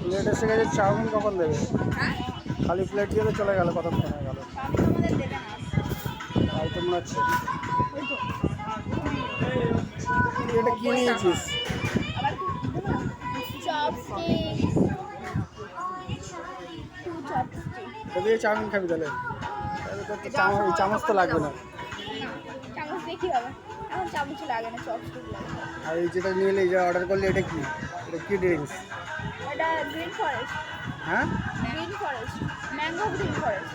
Plate এসে গেছে, chowmein কখন দেবে? হ্যাঁ খালি প্লেট দিয়ে তো চলে গেল, কতক্ষণ হয়ে গেল। চাউমিন আমাদের দেবে না। আইটেম আছে। ওই তো তুই এটা কি নিয়েছিস? আবার চপস্টিক, 2 চপস্টিক। এটা দিয়ে চাউমিন খাবি তাহলে? তাহলে তো চামচ তো লাগবে না। না চামচ দিয়ে কি হবে, এখন চামচ লাগে না, চপস্টিক লাগে। আর এই যেটা নিয়ে এলি, যা অর্ডার করলি, এটা কি? এটা কি ড্রিঙ্কস? এটা গ্রিন ফরেস্ট, হ্যাঁ, green forest, mango green forest.